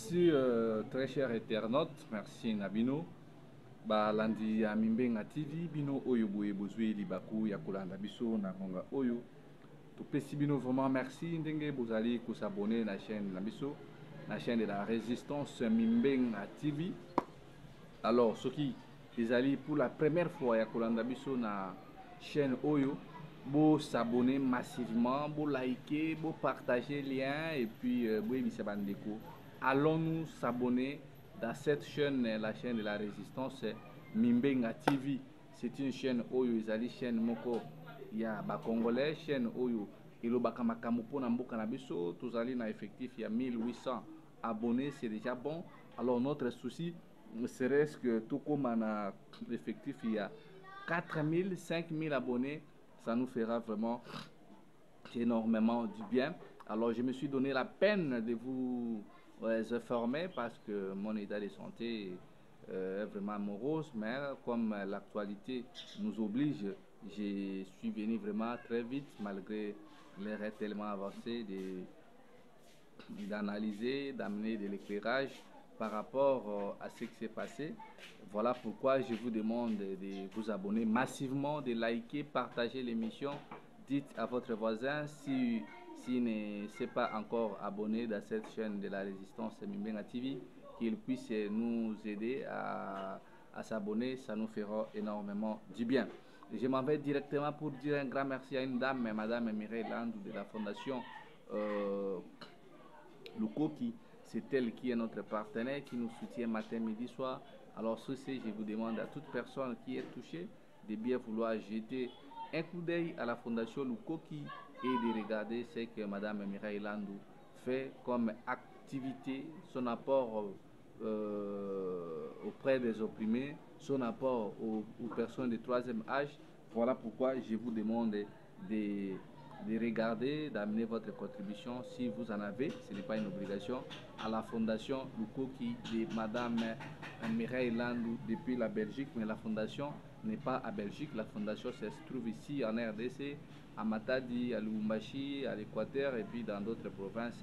Merci très cher internaute, merci Nabino. Ba landi ya Mimbenga TV bino oyo boye bozwi libaku ya kolanda biso na konga oyo. Topesi bino vraiment merci ndenge bozali ko s'abonner na chaîne na biso, la chaîne de la résistance Mimbenga TV. Alors ceux qui ezali pour la première fois ya kolanda biso na chaîne oyo, bo s'abonner massivement, bo liker, bo partager lien et puis bo ebisa bandeko. Allons-nous s'abonner dans cette chaîne, la chaîne de la résistance Mimbenga TV. C'est une chaîne oyo ezali chaîne moko ya ba congolais, chaîne oyo elobaka makambo pona mboka na biso. Tozali na effectif ya 1800 abonnés, c'est déjà bon. Alors notre souci serait-ce que tout comme un effectif il y a 4000, 5000 abonnés, ça nous fera vraiment énormément du bien. Alors je me suis donné la peine de vous informer parce que mon état de santé est vraiment morose, mais comme l'actualité nous oblige, je suis venu vraiment très vite malgré l'air tellement avancé d'analyser, d'amener de l'éclairage par rapport à ce qui s'est passé. Voilà pourquoi je vous demande de vous abonner massivement, de liker, partager l'émission. Dites à votre voisin s'il ne s'est pas encore abonné dans cette chaîne de la résistance Mimbenga TV, qu'il puisse nous aider à s'abonner. Ça nous fera énormément du bien. Je m'en vais directement pour dire un grand merci à une dame, Madame Mireille Landou de la Fondation Lukoki. C'est elle qui est notre partenaire, qui nous soutient matin, midi, soir. Alors ceci, je vous demande à toute personne qui est touchée de bien vouloir jeter un coup d'œil à la Fondation Lukoki et de regarder ce que Madame Mireille Landou fait comme activité, son apport auprès des opprimés, son apport aux personnes de troisième âge. Voilà pourquoi je vous demande de regarder, d'amener votre contribution si vous en avez, ce n'est pas une obligation, à la Fondation Lukoki de Madame Mireille Landou depuis la Belgique, mais la Fondation n'est pas à Belgique, la Fondation se trouve ici en RDC, à Matadi, à Lubumbashi, à l'Équateur et puis dans d'autres provinces.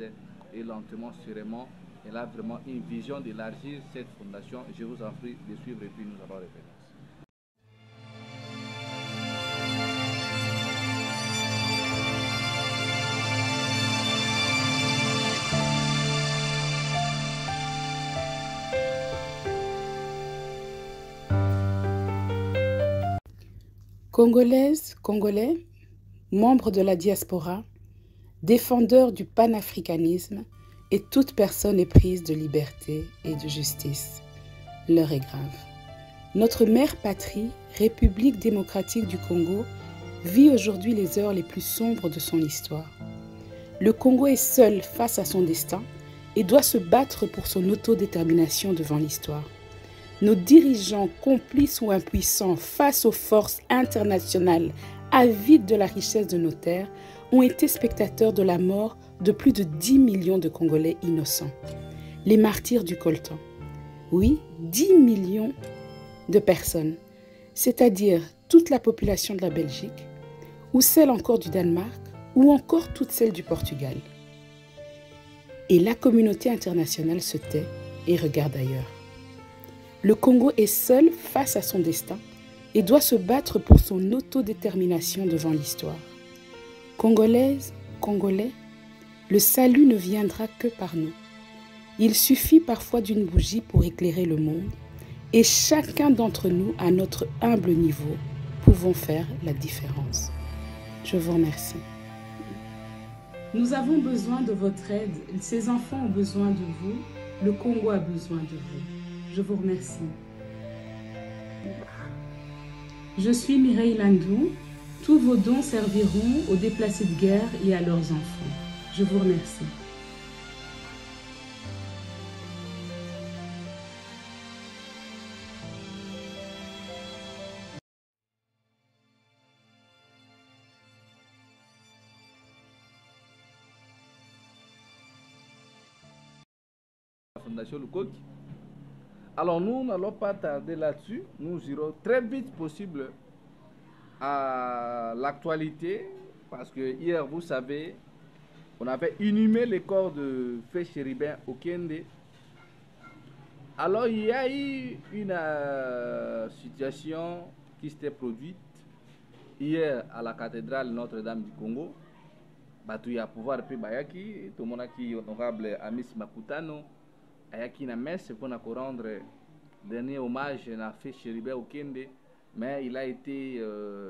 Et lentement, sûrement, elle a vraiment une vision d'élargir cette fondation. Je vous en prie de suivre et puis nous allons revenir. Congolaises, Congolais, membres de la diaspora, défendeurs du panafricanisme et toute personne éprise de liberté et de justice. L'heure est grave. Notre mère patrie, République démocratique du Congo, vit aujourd'hui les heures les plus sombres de son histoire. Le Congo est seul face à son destin et doit se battre pour son autodétermination devant l'histoire. Nos dirigeants, complices ou impuissants face aux forces internationales avides de la richesse de nos terres, ont été spectateurs de la mort de plus de 10 millions de Congolais innocents. Les martyrs du coltan. Oui, 10 millions de personnes, c'est-à-dire toute la population de la Belgique, ou celle encore du Danemark, ou encore toute celle du Portugal. Et la communauté internationale se tait et regarde ailleurs. Le Congo est seul face à son destin et doit se battre pour son autodétermination devant l'histoire. Congolaises, Congolais, le salut ne viendra que par nous. Il suffit parfois d'une bougie pour éclairer le monde et chacun d'entre nous, à notre humble niveau, pouvons faire la différence. Je vous remercie. Nous avons besoin de votre aide. Ces enfants ont besoin de vous. Le Congo a besoin de vous. Je vous remercie. Je suis Mireille Landou. Tous vos dons serviront aux déplacés de guerre et à leurs enfants. Je vous remercie. La Fondation Lukoki. Alors nous n'allons pas tarder là-dessus, nous irons très vite possible à l'actualité, parce que hier, vous savez, on avait inhumé les corps de Feu Chéribin Okende Alors, il y a eu une situation qui s'était produite hier à la cathédrale Notre-Dame du Congo. Batu ya pouvoir pe bayaki, tout le monde qui honorable Amis Makutano, ayaki na messe pour na rendre dernier hommage na fait Chéribert Okende, mais il a été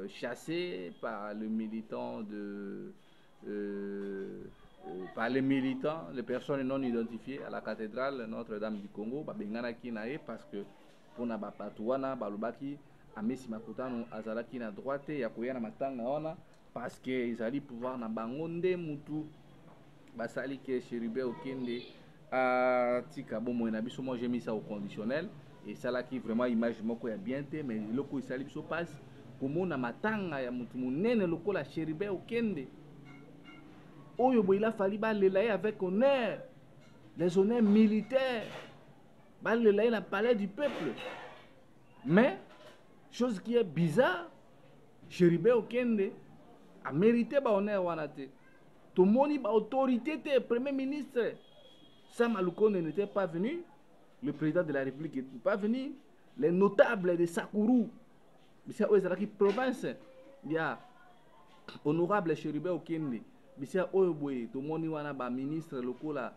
chassé par le militant par les militants, les personnes non identifiées à la cathédrale Notre-Dame du Congo, babenganaki nae parce que pour na bapatuana balobaki Amis Makutano azalaki na droite ya koya na matanga wana parce que ils allaient pouvoir na bangonde mutu basali que Chéribert Okende a tika bomo na biso. Moi j'ai mis ça au conditionnel et ça là qui vraiment image moko ya bien te, mais loko isali biso passe komona matanga ya mutu munene lokola Chéribert Okende oyo bo il a fallu balela avec honneur, les honneurs militaires, balela la palais du peuple. Mais chose qui est bizarre, Chéribert Okende a mérité ba honneur wana te. Tout le monde ba autorité te, premier ministre Sam Alukonde n'était pas venu, le président de la République n'était pas venu, les notables de Sakourou, c'est la province, il y a honorable Chéribert Okende, bisia oyo boye to moni wana ba ministre lokola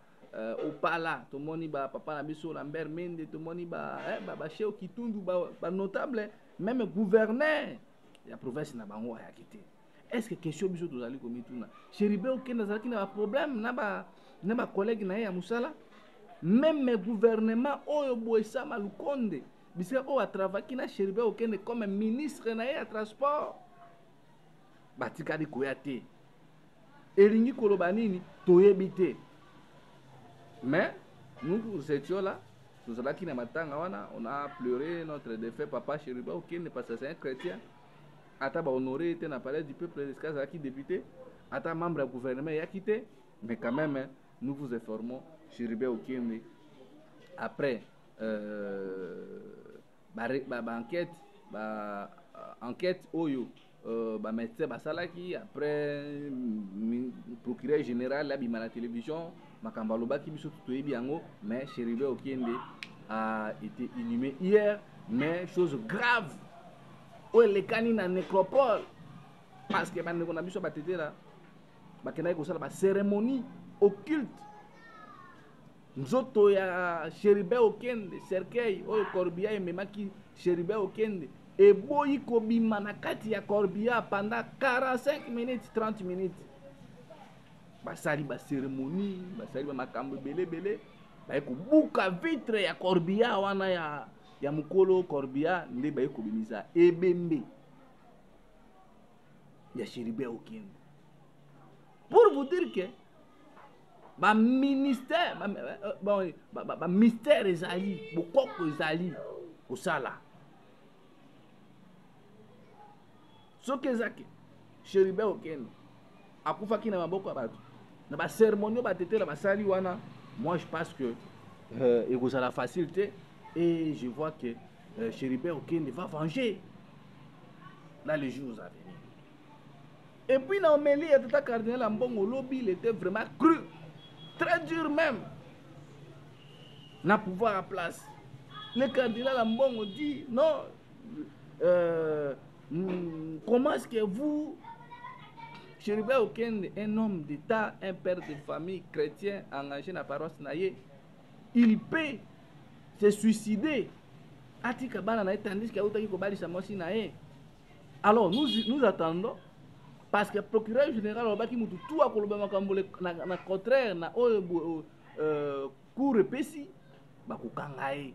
opala to moni ba papa na biso Lambert Mende to moni ba Cheo Kitundu ba notable même gouverneur ya province na bango ya kité. Est-ce que question biso tozali komituna Chéribert Okende azalaki na ba problème na ba collègue na ya musala, même gouvernement oyo boye Sam Alukonde bisia o a travaillé na Chéribert Okende comme ministre na ya transport batikali koya te. Elingi koloba nini toyebi te, mais nous étions là, nous allons qui na matanga wana, on a pleuré notre défunt papa Chéribert Okende parce que c'est un chrétien. Ata ba honoré était na palais du peuple jusqu'à ce qu'il député, ata membre du gouvernement y a quitté, mais quand même nous vous informons Chéribert Okende après enquête oyo médecin basalaki après procureur général la bima la télévision makamba lobaki biso toyebi yango, mais Chéribert Okende a été inhumé hier, mais chose grave oyo elekani na nécropole parce que bandeko na biso batete la bakendaki kosala ba cérémonie occulte nzoto ya Chéribert Okende cercueil oyo corbillard ememaki Chéribert Okende eboyi kobima na kati ya corbillard pendant 45 minutes 30 minutes. Basali ba cérémonie, basali ba makambo belé baye kobuka vitre ya corbillard wana ya mukolo corbillard nde baye kobimisa ebembe ya Chéribert Okende. Pour vous dire que ba ministère ba mystère ezali bokoko ezali kosala soki ezaki Chéribert Okende akufaki na maboko ya bato na ba cérémonie batetela basali wana. Moi je pense que ekozala facilité et je vois que Chéribert Okende va venger dans les jours à venir. Et puis na homélie ya tata cardinal Ambongo lobby, il était vraiment cru, très dur même, na pouvoir à place. Le cardinal Ambongo dit non, comment est-ce que vous, Chéribert Okende, un homme d'État, un père de famille chrétien engagé dans la paroisse naye, il peut se suicider atika bana naye tandis qu'il y a autant qui kobali sa mosi naye. Alors nous attendons parce que le procureur général obaki mutu tout a koloba makambo na contraire na oyo cour epesi bakokanga ye.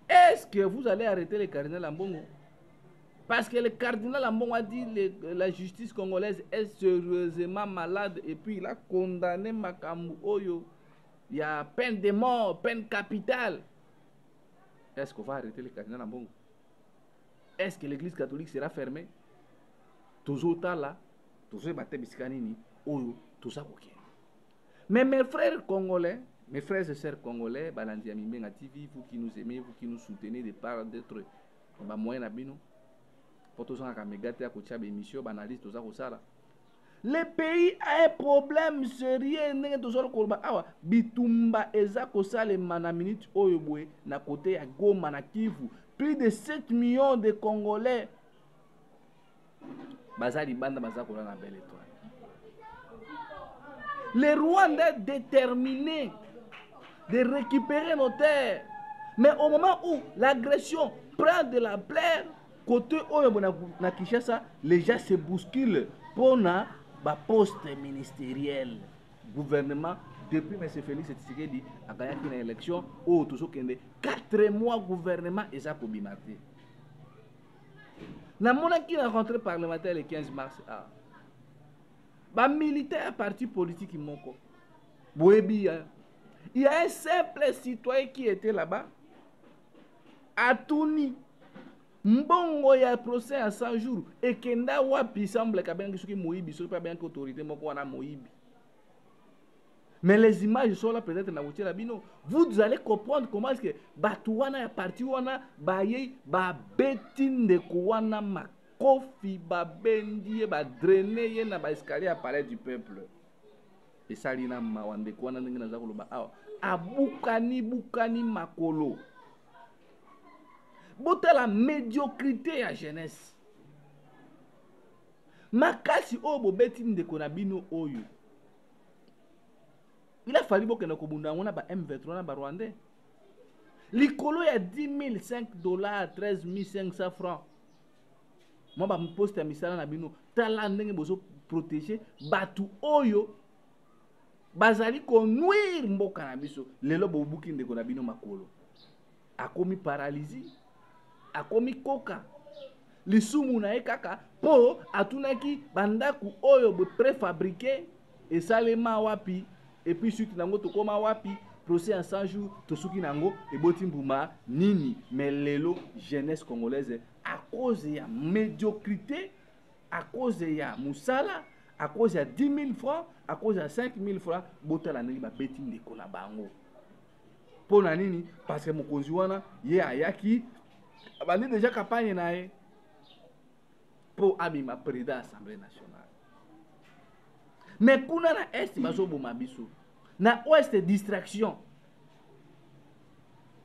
Est-ce que vous allez arrêter le cardinal Ambongo? Parce que le cardinal Ambongo a dit la justice congolaise est sérieusement malade et puis il a condamné makambo oyo. Il y a peine de mort, peine capitale. Est-ce qu'on va arrêter le cardinal Ambongo? Est-ce que l'église catholique sera fermée? Toujours là, toujours battre biskanini, oyo, tout ça ok. Mais mes frères congolais, mes frères et sœurs congolais, Balandi Amimbenga TV, vous qui nous aimez, vous qui nous soutenez de part d'être moyen abino, pour tous ceux qui ont gâté à côté de l'émission, banaliste, tout ça, ça là. Le pays a un problème sérieux. Bitumba ezako sale mana minute oyoboe na côté ya Goma na Kivu. Plus de 7 millions de Congolais. Bazali banda bazako na belle étoile. Les Rwandais déterminés de récupérer nos terres. Mais au moment où l'agression prend de la plaie, côté oyo na Kinshasa, les gens se bousculent pour na poste ministériel. Gouvernement, depuis M. Félix Tshisekedi a gagné une élection, où tout 4 mois gouvernement et ça kobimate. Na monaki na rentrée parlementaire le 15 mars. Militaire parti politique moko. Boebi, il y a un simple citoyen qui était là-bas. Atuni. Mbongo ya procès à 100 jours. Et kenda wapi semble kabengi soki moyibi, soki pas bien qu'autorité moko wana moyibi. Mais les images sont là peut-être na wotiela bino. Vous allez comprendre comment est-ce que batuwana ya parti wana baye ba betinde ko wana makofi ba bendi ba drainer ye na ba escalier à palais du peuple. Et ça lina mawande ko wana ndenge na zakolo ba awa. Bukani makolo. Bota la médiocrité à jeunesse. Makasi obo betine de konabino oyo. Il a fallu que nous ayons M23 na Rwandais. L'icolo ya 10 500 $, 13 500 francs. Moi, je me poste à misala na bino. Tala ndenge bozo protéger batu oyo. Bazali ko nuire mboka na biso. Lelo bo buki ndeko na bino makolo. Akomi paralysie. Akomi koka. Lisumu na ekaka po atunaki bandaku oyo bo préfabriqué et salema wapi. Et puis suite nango tokoma wapi procès en 100 jours tosuki nango et botimbuma nini. Mais lelo jeunesse congolaise à cause ya médiocrité, à cause ya musala, à cause ya 10 000 francs, à cause ya 5 000 francs, botala neli ba beti ndeko na bango. Pona nini? Parce que mokonzi wana ye ayaki abandi déjà campagne na ye pour abima président Assemblée nationale. Mais kuna na est bazo boma biso. Na ouest distraction.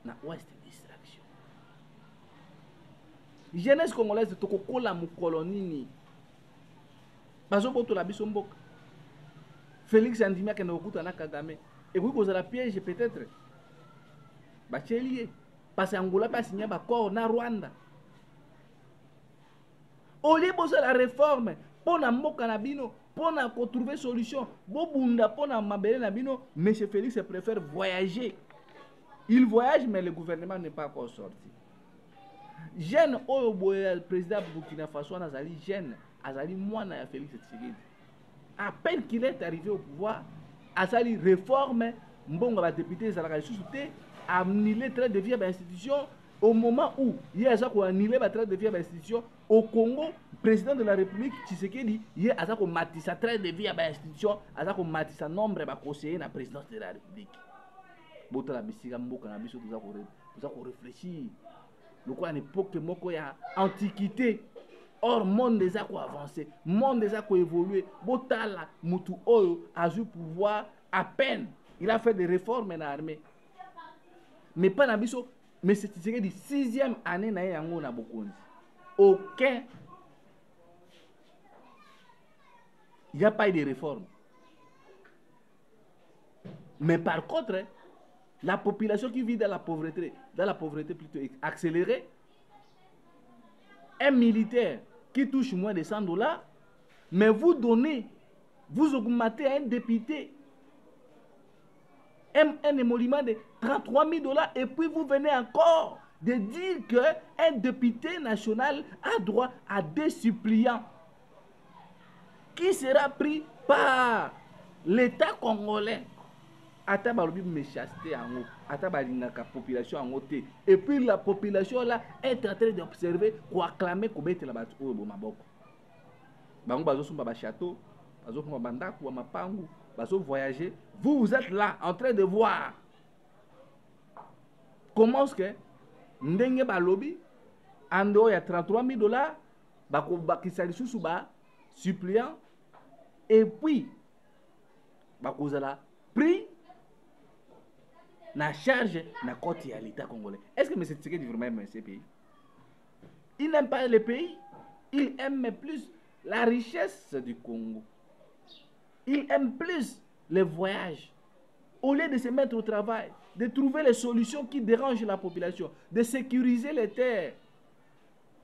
Na ouest distraction. Jeunesse congolaise toko kola mu kolonini. Bazo boto la biso mboka. Félix Andimia ke no kuta na Kagame. Et vous la piège peut-être. Ba chelie parce que Angola pas signé ba corps na Rwanda. Au lieu de la réforme pour na mboka na bino pour trouver solution, Bobunda pour na mabele na bino, M. Félix préfère voyager. Il voyage mais le gouvernement n'est pas encore sorti. Jeune le président Burkina Faso Azali jeune, Azali mwana ya Félix Tshisekedi. À peine qu'il est arrivé au pouvoir, Azali réforme, mbongo ba député zalaka susute, annuler train de vie à l'institution. Au moment où il y a annulé la traite de vie à l'institution, au Congo, président de la République Tshisekedi, il y a matissa traite de vie à l'institution, il matissa nombre de conseillers dans la présidence de la République. Bota la bisiga mboka na biso tout réfléchir. Le quoi en époque moko ya antiquité. Or monde des ako avancé, monde des ako évolué. Bota la mutu oyo a eu pouvoir à peine. Il a fait des réformes dans l'armée. Mais pas na biso. Mais c'est la 6e année na yango na bokonzi. Aucun. Il n'y a pas eu de réforme. Mais par contre, la population qui vit dans la pauvreté plutôt accélérée, un militaire qui touche moins de 100 $, mais vous donnez, vous augmentez à un député un émolument de 33 000 $ et puis vous venez encore de dire qu'un député national a droit à des suppliants qui sera pris par l'État congolais. Ata balobi méchanceté en haut, ata balingaka population en haut. Et puis la population là est en train d'observer pour acclamer ko bete la batu o maboko. Bango bazo sumba ba château, bazo sumba bandako wa mapangu. Voyager, vous êtes là en train de voir comment est-ce que ndenge balobi ando ya 33 000 $, bakisali susu ba suppliant Et puis, bakozala prix na charge na côté à l'État congolais. Est-ce que M. Tshisekedi vraiment aime ces pays? Il n'aime pas les pays. Il aime plus la richesse du Congo. Il aime plus les voyages. Au lieu de se mettre au travail, de trouver les solutions qui dérangent la population, de sécuriser les terres.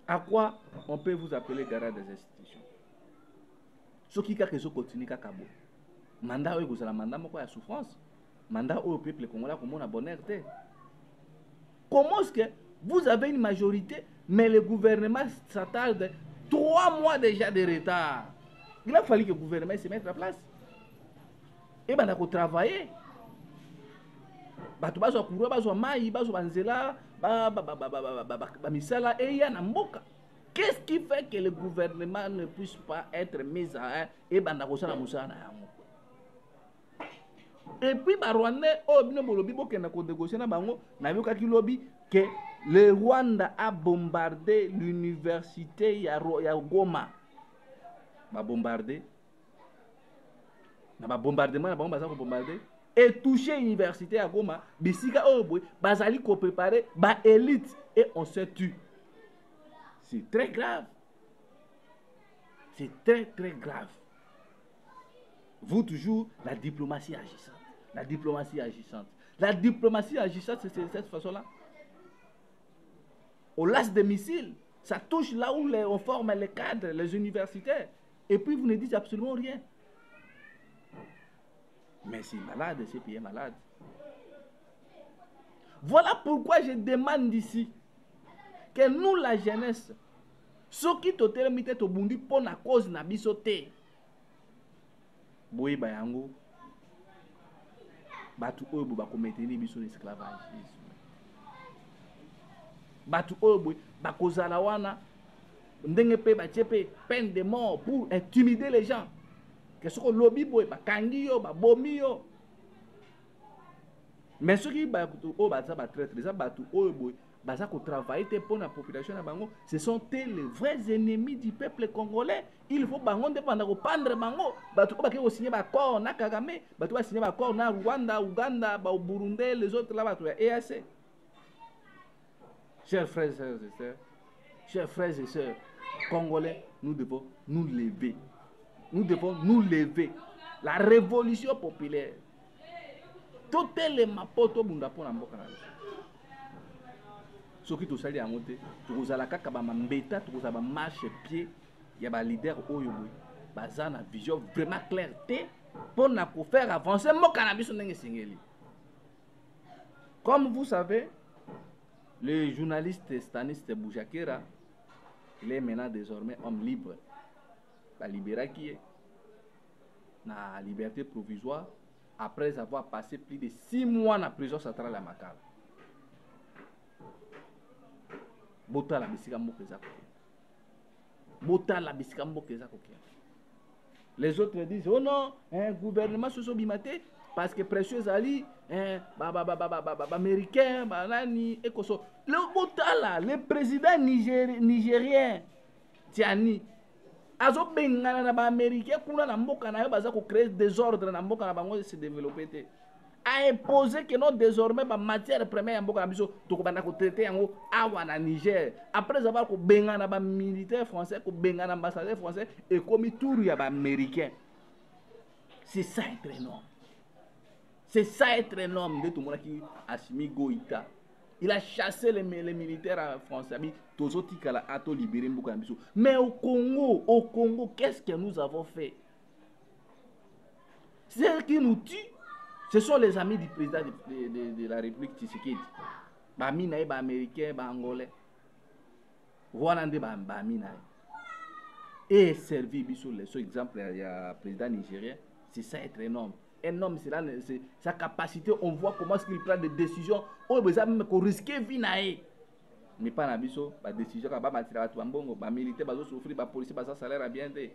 À quoi on peut vous appeler garant des institutions? Ce qui continue à Kabo. Mandat où vous avez mandat moko ya souffrance. Mandat au peuple congolais comme on a bonheur. Comment est-ce que vous avez une majorité, mais le gouvernement s'attarde 3 mois déjà de retard? Il a fallu que le gouvernement se mette à place. Et ben on travailler. Bato bazo kuro bazo mai bazo banzela ba misala et ya na mboka. Qu'est-ce qui fait que le gouvernement ne puisse pas être mis à et banda ko sala musana yango? Et puis ba Rwandais o bino bolobi bokena ko négocier na bango na bioka ki lobi que le Rwanda a bombardé l'université ya Goma. Ba bombardé. Na ba bombardement na bango baza ko bombarder. Et toucher l'université à Goma, bisika oboy, bazali ko préparer ba élite et on se tue. C'est très grave. C'est très très grave. Vous toujours la diplomatie agissante. La diplomatie agissante. La diplomatie agissante, c'est de cette façon-là. On lance des missiles. Ça touche là où on forme les cadres, les universitaires. Et puis vous ne dites absolument rien. Mais c'est malade, ce pays est malade. Voilà pourquoi je demande ici que nous, la jeunesse, ceux qui te terminent au bundi pour la cause na bisoté, boy bayango, batu obo ba commettre ni biso l'esclavagisme. Batu obo ba kozala wana ndenge pe ba tchepe peine de mort pour intimider les gens. Que ce que lobby boy ba kangi yo ba bomi yo. Mais ceux qui ba o ba za ba traître, les batu obo baza ko travailler pour la population na bango, ce sont les vrais ennemis du peuple congolais. Il faut bango dépendre ko pendre bango, batu ko ba ke signer ba accord na Kagame, batu ba signer ba accord na Rwanda, Ouganda, ba Burundi, les autres là batu ya EAC. Chers frères et sœurs, chers frères et sœurs congolais, nous devons nous lever. Nous devons nous lever. La révolution populaire. Tout les mapoto bunda pour la mboka. Ce qui tout ça à monter, tout ça la kaka ba mbeta, tout ça ba marche pied, il y a ba leader oyoboy, bazana vision vraiment clarté pour faire avancer mon cannabis ndenge singeli. Comme vous savez, le journaliste Stanislas Boujakera, il est maintenant désormais homme libre. La libéra qui est la liberté provisoire après avoir passé plus de 6 mois en prison centrale à Makala. Bota la bisika mbokeza koke. Bota la bisika mbokeza koke. Les autres disent oh non, un gouvernement soso bimate parce que précieux ali américain banani ekoso. Le bota là, le président nigérien Tiani azo bengana na ba américain kuna na mboka na yo baza ko créer désordre na mboka na bango se développer te a imposé que non désormais ba matière première ya mboka na biso to ko banda ko traiter yango awa na Niger après avoir ko bengana ba militaire français ko bengana ambassadeur français et comme tour ya ba américain. C'est ça être un homme. C'est ça être un homme de tout le monde qui Assimi Goïta. Il a chassé les militaires français. Mais au Congo, qu'est-ce que nous avons fait? Ceux qui nous tuent, ce sont les amis du président de la République Tshisekedi. Bamina et Américain, Angolais. Rwandais, Bamina. Et servi, sur exemple, il y a un président nigérien, c'est ça être un homme. Un homme, c'est sa capacité, on voit comment est-ce qu'il prend des décisions. On a même risquer vie naé. Mais pas na biso, ba décision ka ba matira tu ambongo, ba militaire ba souffrir, ba policier ba salaire bien dé.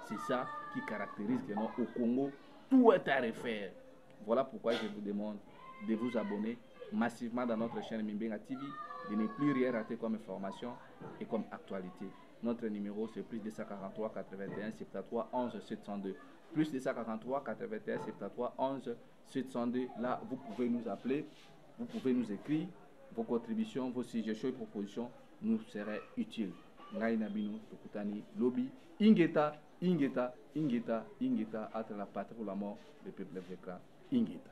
C'est ça qui caractérise que non au Congo, tout est à refaire. Voilà pourquoi je vous demande de vous abonner massivement dans notre chaîne Mimbenga TV, de ne plus rien rater comme information et comme actualité. Notre numéro c'est plus 243 81 73 11 702. plus 243 81 73 11 702. Là, vous pouvez nous appeler, vous pouvez nous écrire. Vos contributions, vos suggestions et propositions nous seraient utiles. Ngai Nabino, Tokutani, Lobby, Ingeta, Ingeta, Ingeta, Ingeta, entre la patrie ou la mort, le peuple vécra, Ingeta.